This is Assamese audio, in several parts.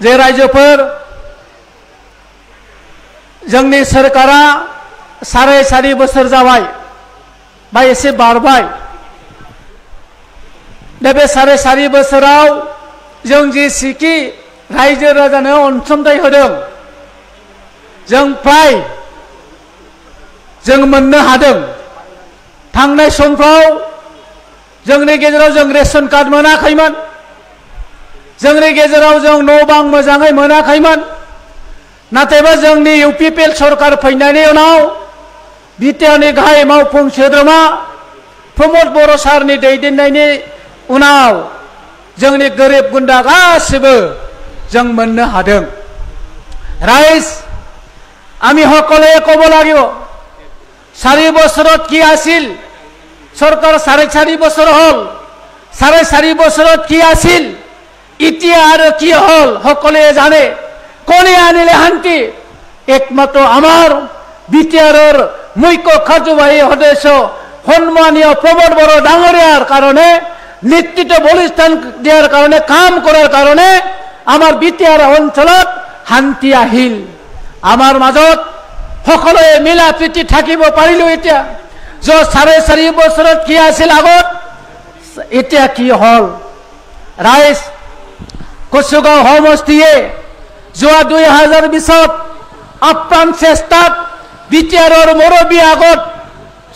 जे रायजोफोर जोंनि सरकारा साराय 4 बोसोर जाबाय बा एसे बारबाय दा बे साराय 4 बोसोराव जों जेसेखि रायजो राजानो अनसुंथाइ होदों जों फ्राय जों मोननो हादों। थांनाय समफ्राव जोंनि गेजेराव जों रेशन कार्ड मोनाखैमोन, जोंनि गेजेराव जों न' बां मोजाङै मोनाखैमोन। नाथायबा जोंनि UPPL सरकार फैनायनि उनाव बिटिआरनि गाहाय मावफुं सोद्रोमा प्रमद बर' सारनि दैदेननायनि उनाव जोंनि गोरिब गुन्द्रा गासिबो जों मोननो हादों। राइज आमी সকলে ক'ব লাগিব 4 বছৰত কি আছিল सरकार 4.5 বছৰ হল 4.5 বছৰত কি আছিল এতিয়া আৰু কি হল সকলে জানে। কোনে আনিলে শান্তি? একমাত্ৰ আমাৰ বিটিআৰৰ মুখ্য কাৰ্যবাহী সদস্য সন্মানীয় প্ৰমোদ বড়ো ডাঙৰীয়াৰ কাৰণে নেতৃত্ব বলিষ্ঠান দিয়াৰ কাৰণে কাম কৰাৰ কাৰণে আমাৰ বিটিআৰ অঞ্চলত শান্তি আহিল। আমাৰ মাজত সকলোৱে মিলা প্ৰীতি থাকিব পাৰিলো। এতিয়া जो 4.5 বছৰত কি আছিল আগত এতিয়া কি হল? ৰাইজ কচুগাঁও সমষ্টিয়ে যোৱা 2020ত আপ্ৰাণ চেষ্টাত বিটিআৰৰ মুৰব্বী আগত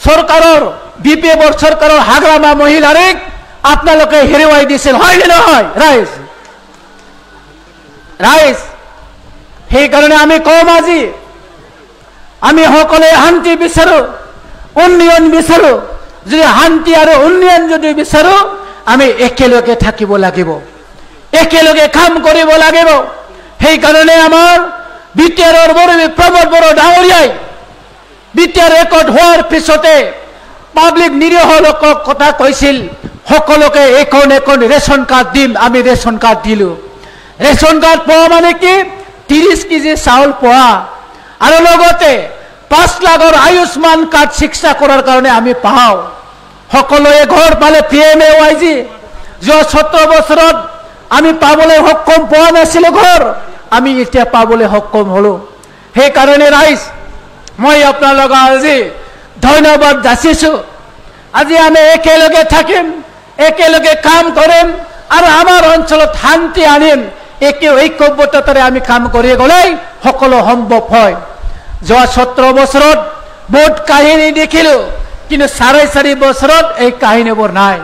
চৰকাৰৰ বিপিএফৰ চৰকাৰৰ হাগ্ৰামা মহিলাৰিক আপোনালোকে হেৰুৱাই দিছিল, হয় নে নহয়? ৰাইজ সেইকাৰণে আমি কম আজি আমি সকলোৱে শান্তি বিচাৰো, উন্নয়ন বিচাৰো। যদি শান্তি আৰু উন্নয়ন যদি বিচাৰো আমি একেলগে থাকিব লাগিব, একেলগে কাম কৰিব লাগিব। সেইকাৰণে আমাৰ বিটিআৰৰ মুৰব্বী প্ৰমোদ বড়ো ডাঙৰীয়াই বিটিআৰ ৰেকৰ্ড হোৱাৰ পিছতে পাব্লিক নিৰীহ লোকক কথা কৈছিল সকলোকে এখন এখন ৰেচন কাৰ্ড দিম। আমি ৰেচন কাৰ্ড দিলো। ৰেচন কাৰ্ড পোৱা মানে কি 30 কেজি চাউল পোৱা আৰু লগতে 5 লাখৰ আয়ুষ্মান কাৰ্ড চিকিৎসা কৰাৰ কাৰণে আমি পাওঁ। সকলোৱে ঘৰ পালে PMAYG যোৱা 17 বছৰত আমি পাবলৈ সক্ষম পোৱা নাছিলো ঘৰ, আমি এতিয়া পাবলৈ সক্ষম হলো। সেইকাৰণে ৰাইজ মই আপোনালোকক আজি ধন্যবাদ যাচিছো। আজি আমি একেলগে থাকিম, একেলগে কাম কৰিম আৰু আমাৰ অঞ্চলত শান্তি আনিম। একে ঐক্যবদ্ধতাৰে আমি কাম কৰি গ'লে সকলো সম্ভৱ হয়। যোৱা 17 বছৰত বহুত কাহিনী দেখিলো, কিন্তু 4.5 বছৰত এই কাহিনীবোৰ নাই।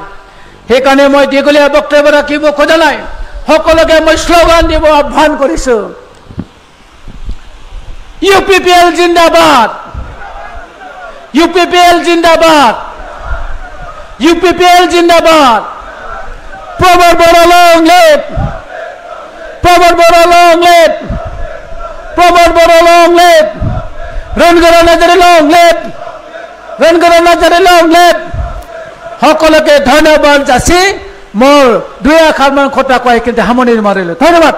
সেইকাৰণে মই দীঘলীয়া বক্তব্য ৰাখিব খোজা নাই। সকলোকে মই শ্লোগান দিব আহ্বান কৰিছো। UPPL জিন্দাবাদ, UPPL জিন্দাবাদ, UPPL জিন্দাবাদ। Pramod Boro long live, Pramod Boro long live, Pramod Boro long live, রণগড় নাজারে লং লিভ, রণগড় নাজারে লং লিভ। সকলোকে ধন্যবাদ যাচি মোৰ 2 আখৰমান কথা কৈ কিন্তু সামৰণি মাৰিলো। ধন্যবাদ।